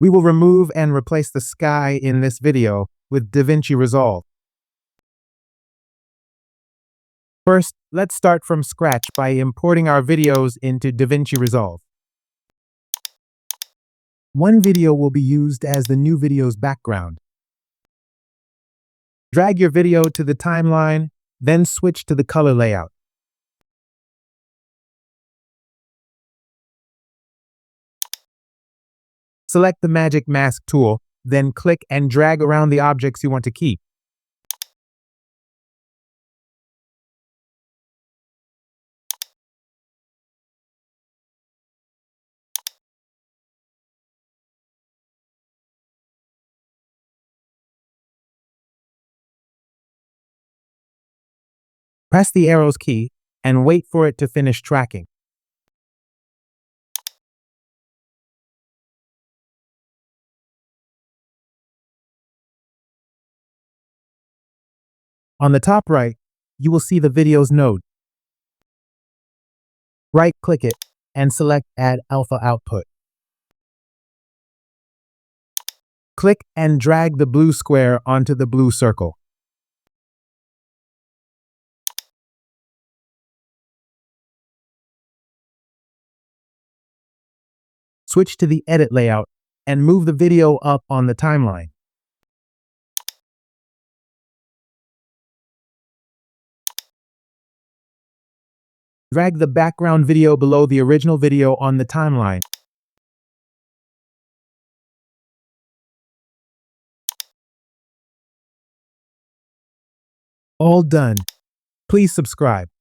We will remove and replace the sky in this video with DaVinci Resolve. First, let's start from scratch by importing our videos into DaVinci Resolve. One video will be used as the new video's background. Drag your video to the timeline, then switch to the color layout. Select the Magic Mask tool, then click and drag around the objects you want to keep. Press the arrows key and wait for it to finish tracking. On the top right, you will see the video's node. Right-click it and select Add Alpha Output. Click and drag the blue square onto the blue circle. Switch to the Edit layout and move the video up on the timeline. Drag the background video below the original video on the timeline. All done. Please subscribe.